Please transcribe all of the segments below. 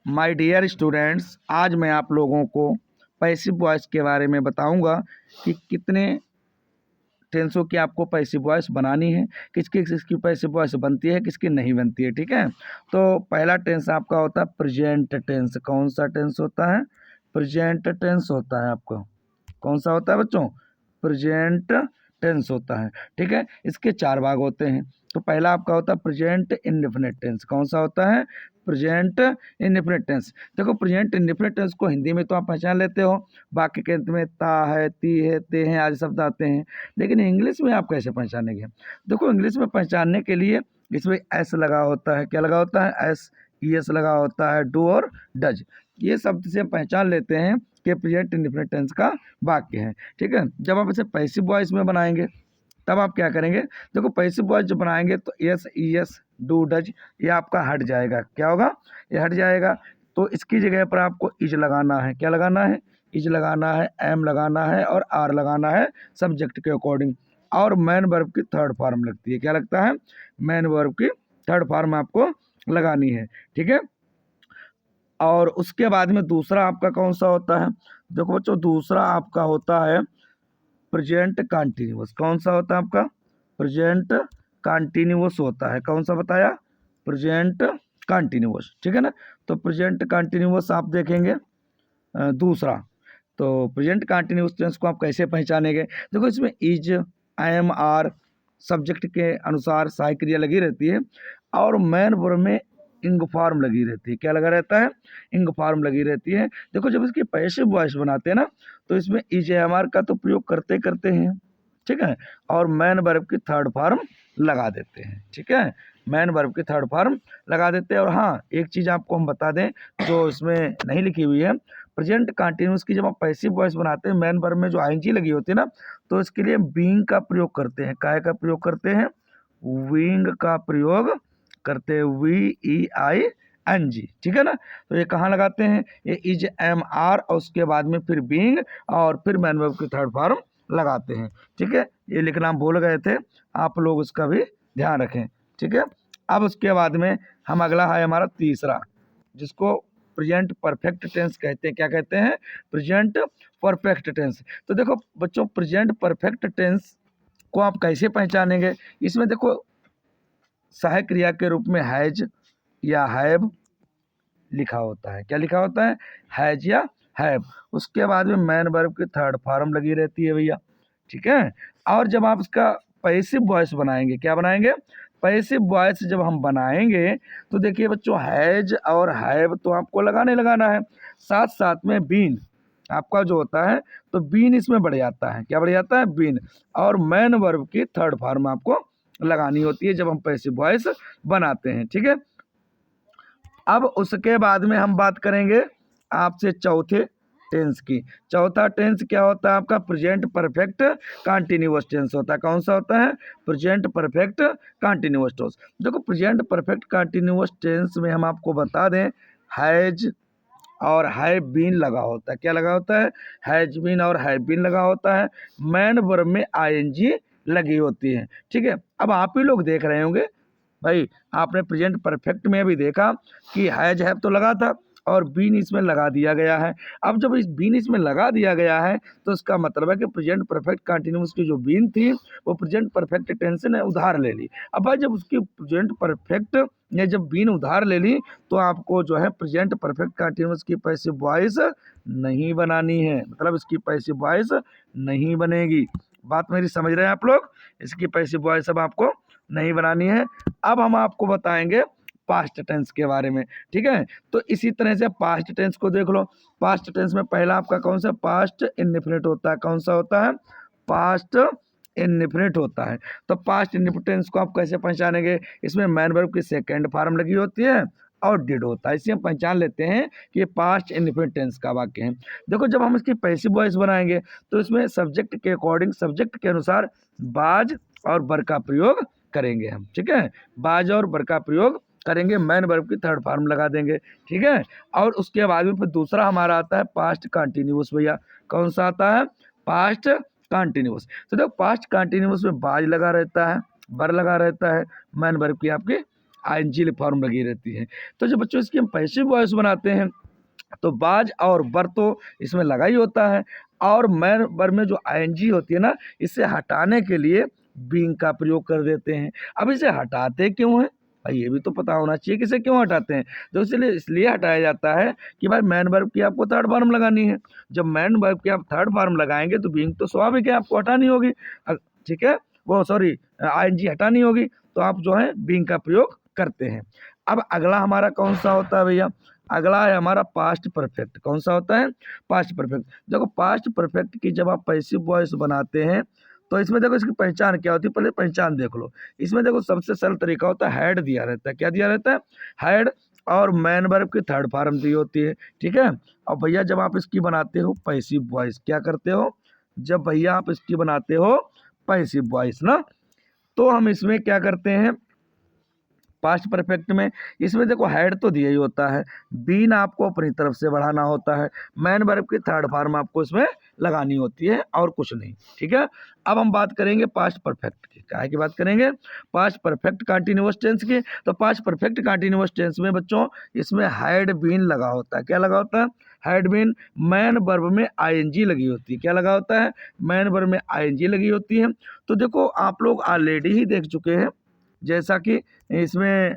My dear students, आज मैं आप लोगों को पैसिव वॉइस के बारे में बताऊंगा कि कितने टेंसों की आपको पैसिव वॉइस बनानी है, किसकी किसकी पैसिव वॉइस बनती है, किसकी नहीं बनती है। ठीक है, तो पहला टेंस आपका होता है प्रेजेंट टेंस। कौन सा टेंस होता है? प्रेजेंट टेंस होता है। आपका कौन सा होता है बच्चों? प्रेजेंट टेंस होता है। ठीक है, इसके चार भाग होते हैं। तो पहला आपका होता है प्रेजेंट इंडेफिनिट टेंस। कौन सा होता है? Present indefinite tense. देखो, प्रेजेंट इंडेफिनिट टेंस को हिंदी में तो आप पहचान लेते हो, बाकी के अंत में ता है, ती है, ते हैं आदि शब्द आते हैं, लेकिन इंग्लिश में आप कैसे पहचानेंगे? देखो, इंग्लिश में पहचानने के लिए इसमें एस लगा होता है। क्या लगा होता है? एस, एस लगा होता है, डू और डज। ये शब्द से हम पहचान लेते हैं कि प्रेजेंट इंडेफिनिट टेंस का वाक्य है। ठीक है, जब आप इसे पैसिव वॉइस में बनाएंगे तब आप क्या करेंगे? देखो, पैसिव वॉइस जब बनाएंगे तो एस, ईएस, डू, डज ये आपका हट जाएगा। क्या होगा? ये हट जाएगा। तो इसकी जगह पर आपको इज लगाना है। क्या लगाना है? इज लगाना है, एम लगाना है और आर लगाना है सब्जेक्ट के अकॉर्डिंग। और मैन वर्ब की थर्ड फॉर्म लगती है। क्या लगता है? मैन वर्ब की थर्ड फॉर्म आपको लगानी है। ठीक है, और उसके बाद में दूसरा आपका कौन सा होता है? देखो बच्चों, दूसरा आपका होता है प्रेजेंट कंटिन्यूअस। कौन सा होता है आपका? प्रेजेंट कंटिन्यूअस होता है। कौन सा बताया? Present continuous. ठीक है ना, तो प्रेजेंट कंटिन्यूअस आप देखेंगे दूसरा। तो प्रेजेंट कंटिन्यूअस टेंस को आप कैसे पहचानेंगे? देखो, इसमें इज, एम, आर सब्जेक्ट के अनुसार सहायक क्रिया लगी रहती है और मैन वर्ब में इंग फॉर्म लगी रहती है। क्या लगा रहता है? इंग फॉर्म लगी रहती है। देखो, जब इसकी पैसिव वॉइस बनाते हैं ना तो इसमें इज, एम, आर का तो प्रयोग करते करते हैं। ठीक है, और मैन वर्ब की थर्ड फॉर्म लगा देते हैं। ठीक है, मैन वर्ब की थर्ड फॉर्म लगा देते हैं। और हाँ, एक चीज़ आपको हम बता दें जो इसमें नहीं लिखी हुई है, प्रेजेंट कंटिन्यूअस की जब आप पैसिव वॉइस बनाते हैं मैन वर्ब में जो आईएनजी लगी होती है ना, तो इसके लिए बीइंग का प्रयोग करते हैं। काय का प्रयोग करते हैं? विंग का प्रयोग करते हैं, VEING। ठीक है ना, तो ये कहाँ लगाते हैं? ये इज, एम, आर और उसके बाद में फिर बीइंग और फिर मैन वर्ब की थर्ड फॉर्म लगाते हैं। ठीक है, ये लिखना हम भूल गए थे, आप लोग उसका भी ध्यान रखें। ठीक है, अब उसके बाद में हम अगला है हमारा तीसरा, जिसको प्रेजेंट परफेक्ट टेंस कहते हैं। क्या कहते हैं? Present perfect tense. तो देखो बच्चों, प्रेजेंट परफेक्ट टेंस को आप कैसे पहचानेंगे? इसमें देखो, सहायक क्रिया के रूप में हैज या हैव लिखा होता है। क्या लिखा होता है? हैज या हैव। उसके बाद में मैन वर्ब की थर्ड फॉर्म लगी रहती है भैया। ठीक है, और जब आप इसका पैसिव वॉइस बनाएंगे, क्या बनाएंगे? पैसिव वॉइस जब हम बनाएंगे तो देखिए बच्चों, हैज और हैव तो आपको लगाना है, साथ साथ में बीन आपका जो होता है, तो बीन इसमें बढ़ जाता है। क्या बढ़ जाता है? बीन। और मैन वर्ब की थर्ड फॉर्म आपको लगानी होती है जब हम पैसिव वॉइस बनाते हैं। ठीक है, अब उसके बाद में हम बात करेंगे आपसे चौथे टेंस की। चौथा टेंस क्या होता है आपका? प्रेजेंट परफेक्ट कंटिन्यूअस टेंस होता है। कौन सा होता है? Present perfect continuous tense. देखो, प्रेजेंट परफेक्ट कंटिन्यूअस टेंस में हम आपको बता दें, हैज और हैव बीन लगा होता है। क्या लगा होता है? हैज बीन और हैव बीन लगा होता है। मैन वर्ब में आईएनजी लगी होती है। ठीक है, अब आप ही लोग देख रहे होंगे भाई, आपने प्रेजेंट परफेक्ट में भी देखा कि हैज हैव तो लगा था और बीन इसमें लगा दिया गया है। अब जब इस बीन इसमें लगा दिया गया है तो इसका मतलब है कि प्रेजेंट परफेक्ट कंटिन्यूअस की जो बीन थी वो प्रेजेंट परफेक्ट टेंस ने उधार ले ली। अब भाई, जब उसकी प्रेजेंट परफेक्ट ने जब बीन उधार ले ली तो आपको जो है प्रेजेंट परफेक्ट कंटिन्यूअस की पैसिव वॉइस नहीं बनानी है, मतलब इसकी पैसिव वॉइस नहीं बनेगी। बात मेरी समझ रहे हैं आप लोग? इसकी पैसिव वॉइस अब आपको नहीं बनानी है। अब हम आपको बताएंगे पास्ट टेंस के बारे में। ठीक है, तो इसी तरह से पास्ट टेंस को देख लो। पास्ट टेंस में पहला आपका कौन सा? पास्ट इंडेफिनिट होता है। कौन सा होता है? पास्ट इंडेफिनिट होता है। तो पास्ट इंडेफिनिट टेंस को आप कैसे पहचानेंगे? इसमें मैन वर्ब की सेकंड फॉर्म लगी होती है और डिड होता है। इसे हम पहचान लेते हैं कि ये पास्ट इंडेफिनिट टेंस का वाक्य है। देखो, जब हम इसकी पैसिव वॉइस बनाएंगे तो इसमें सब्जेक्ट के अकॉर्डिंग, सब्जेक्ट के अनुसार बाज और बर का प्रयोग करेंगे हम। ठीक है, बाज और बर का प्रयोग करेंगे, मैन वर्ब की थर्ड फॉर्म लगा देंगे। ठीक है, और उसके बाद में फिर दूसरा हमारा आता है पास्ट कंटिन्यूअस। भैया, कौन सा आता है? Past continuous. तो देखो, पास्ट कंटिन्यूअस में बाज लगा रहता है, बर लगा रहता है, मैन वर्ब की आपकी ING फॉर्म लगी रहती है। तो जब बच्चों इसकी हम पैसिव वॉइस बनाते हैं तो बाज और बर तो इसमें लगा ही होता है, और मैन वर्ब में जो ING होती है ना, इसे हटाने के लिए बीइंग का प्रयोग कर देते हैं। अब इसे हटाते क्यों हैं भाई, ये भी तो पता होना चाहिए कि इसे क्यों हटाते हैं। तो इसलिए हटाया जाता है कि भाई मैन वर्ब की आपको थर्ड फॉर्म लगानी है। जब मैन वर्ब की आप थर्ड फॉर्म लगाएंगे तो बीइंग तो स्वाभाविक है आपको हटानी होगी, ठीक है, वो सॉरी ING हटानी होगी, तो आप जो है बीइंग का प्रयोग करते हैं। अब अगला हमारा कौन सा होता है भैया, अगला है हमारा पास्ट परफेक्ट। कौन सा होता है, पास्ट परफेक्ट। देखो पास्ट परफेक्ट की जब आप पैसिव वॉइस बनाते हैं तो इसमें देखो इसकी पहचान क्या होती है, पहले पहचान देख लो। इसमें देखो सबसे सरल तरीका होता है, हैड दिया रहता है। क्या दिया रहता है, हैड, और मैन वर्ब की थर्ड फॉर्म दी होती है, ठीक है। और भैया जब आप इसकी बनाते हो पैसिव वॉइस, क्या करते हो, जब भैया आप इसकी बनाते हो पैसिव वॉइस ना, तो हम इसमें क्या करते हैं, पास्ट परफेक्ट में इसमें देखो हेड तो दिया ही होता है, बीन आपको अपनी तरफ से बढ़ाना होता है, मैन वर्ब की थर्ड फॉर्म आपको इसमें लगानी होती है, और कुछ नहीं, ठीक है। अब हम बात करेंगे पास्ट परफेक्ट की, क्या की बात करेंगे, पास्ट परफेक्ट कंटिन्यूअस टेंस की। तो पास्ट परफेक्ट कंटिन्यूअस टेंस में बच्चों इसमें हैड बीन लगा होता है। क्या लगा होता है, हैड बीन। मैन वर्ब में ING लगी होती है। क्या लगा होता है, मैन वर्ब में ING लगी होती है। तो देखो आप लोग ऑलरेडी ही देख चुके हैं, जैसा कि इसमें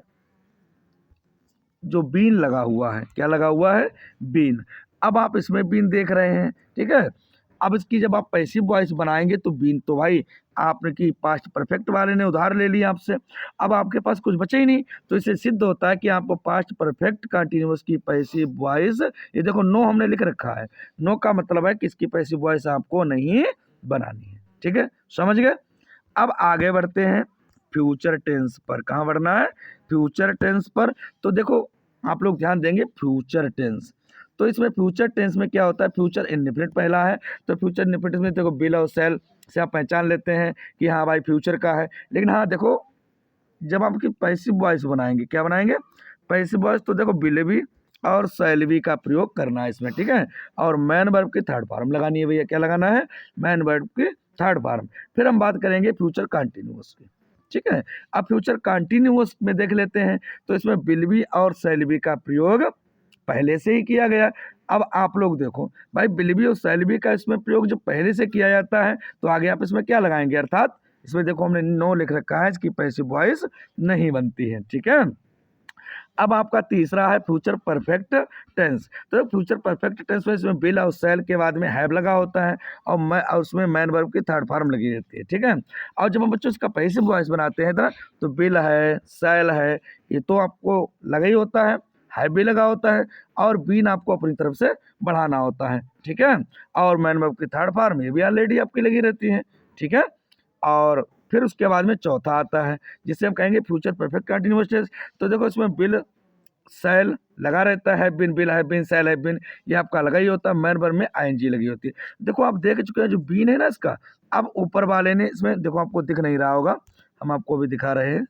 जो बीन लगा हुआ है, क्या लगा हुआ है, बीन। अब आप इसमें बीन देख रहे हैं, ठीक है। अब इसकी जब आप पैसिव वॉइस बनाएंगे तो बीन तो भाई आपने की पास्ट परफेक्ट वाले ने उधार ले लिया आपसे, अब आपके पास कुछ बचे ही नहीं। तो इससे सिद्ध होता है कि आपको पास्ट परफेक्ट कंटिन्यूअस की पैसिव वॉइस, ये देखो नो हमने लिख रखा है, नो का मतलब है कि इसकी पैसिव वॉइस आपको नहीं बनानी है, ठीक है, समझ गए। अब आगे बढ़ते हैं फ्यूचर टेंस पर। कहाँ बढ़ना है, फ्यूचर टेंस पर। तो देखो आप लोग ध्यान देंगे फ्यूचर टेंस, तो इसमें फ्यूचर टेंस में क्या होता है, फ्यूचर इंडेफिनिट पहला है। तो फ्यूचर इंडेफिनिट में देखो बिल और सेल से आप पहचान लेते हैं कि हाँ भाई फ्यूचर का है। लेकिन हाँ देखो जब आपकी पैसिव वॉइस बनाएंगे, क्या बनाएंगे, पैसिव वॉइस, तो देखो बिल भी और सेल भी का प्रयोग करना है इसमें, ठीक है। और मैन वर्ब की थर्ड फॉर्म लगानी है भैया, क्या लगाना है, मैन वर्ब की थर्ड फॉर्म। फिर हम बात करेंगे फ्यूचर कंटिन्यूअस की, ठीक है। अब फ्यूचर कंटिन्यूअस में देख लेते हैं, तो इसमें विल बी और शैल बी का प्रयोग पहले से ही किया गया। अब आप लोग देखो भाई विल बी और शैल बी का इसमें प्रयोग जब पहले से किया जाता है तो आगे आप इसमें क्या लगाएंगे, अर्थात इसमें देखो हमने नो लिख रखा है, इसकी पैसिव वॉइस नहीं बनती है, ठीक है। अब आपका तीसरा है फ्यूचर परफेक्ट टेंस। तो फ्यूचर परफेक्ट टेंस में इसमें विल और सेल के बाद में हैव लगा होता है, और उसमें मैन वर्ब की थर्ड फॉर्म लगी रहती है, ठीक है। और जब हम बच्चों इसका पैसिव वॉइस बनाते हैं इधर, तो विल है, सेल है, ये तो आपको लगा ही होता है, हैव भी लगा होता है, और बीन आपको अपनी तरफ से बढ़ाना होता है, ठीक है। और मैन वर्ब की थर्ड फॉर्म ये भी ऑलरेडी आपकी लगी रहती है, ठीक है। और फिर उसके बाद में चौथा आता है जिसे हम कहेंगे फ्यूचर परफेक्ट कंटिन्यूअस टेंस। तो देखो इसमें बिल सेल लगा रहता है, बिन बिल है, बिन सेल है, बिन ये आपका लगा ही होता है, मैन वर्ब में ING लगी होती है। देखो आप देख चुके हैं जो बीन है ना इसका, अब ऊपर वाले ने इसमें देखो आपको दिख नहीं रहा होगा, हम आपको भी दिखा रहे हैं,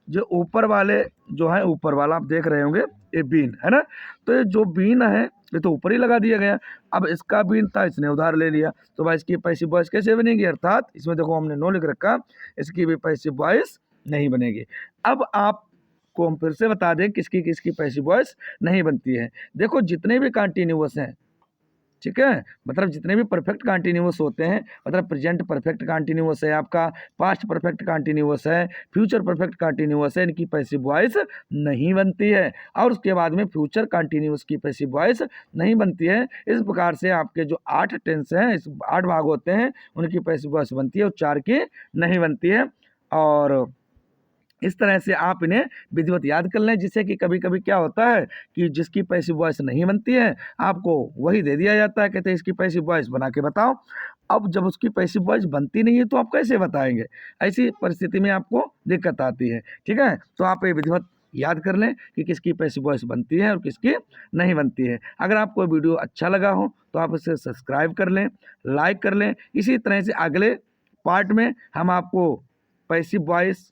जो ऊपर वाले जो है, ऊपर वाला आप देख रहे होंगे ये बीन है ना, तो ये जो बीन है ये तो ऊपर ही लगा दिया गया। अब इसका बीन था, इसने उधार ले लिया, तो भाई इसकी पैसिव वॉइस कैसे बनेगी, अर्थात इसमें देखो हमने नो लिख रखा, इसकी भी पैसिव वॉइस नहीं बनेगी। अब आपको हम फिर से बता दें किसकी किसकी पैसिव वॉइस नहीं बनती है। देखो जितने भी कंटिन्यूअस हैं, ठीक है, मतलब जितने भी परफेक्ट कंटिन्यूअस होते हैं, मतलब प्रेजेंट परफेक्ट कंटिन्यूअस है आपका, पास्ट परफेक्ट कंटिन्यूअस है, फ्यूचर परफेक्ट कंटिन्यूअस है, इनकी पैसिव वॉइस नहीं बनती है। और उसके बाद में फ्यूचर कंटिन्यूअस की पैसिव वॉइस नहीं बनती है। इस प्रकार से आपके जो 8 टेंस हैं, इस 8 भाग होते हैं, उनकी पैसिव वॉइस बनती है और 4 की नहीं बनती है। और इस तरह से आप इन्हें विधिवत याद कर लें, जिससे कि कभी कभी क्या होता है कि जिसकी पैसिव वॉइस नहीं बनती है आपको वही दे दिया जाता है, कहते हैं इसकी पैसिव वॉइस बना के बताओ। अब जब उसकी पैसिव वॉइस बनती नहीं है तो आप कैसे बताएंगे, ऐसी परिस्थिति में आपको दिक्कत आती है, ठीक है। तो आप ये विधिवत याद कर लें कि किसकी पैसिव वॉइस बनती है और किसकी नहीं बनती है। अगर आपको वीडियो अच्छा लगा हो तो आप इसे सब्सक्राइब कर लें, लाइक कर लें। इसी तरह से अगले पार्ट में हम आपको passive voice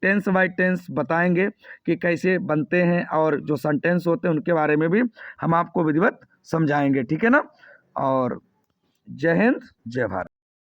tense by tense बताएंगे कि कैसे बनते हैं, और जो सेंटेंस होते हैं उनके बारे में भी हम आपको विधिवत समझाएंगे, ठीक है ना। और जय हिंद, जय भारत।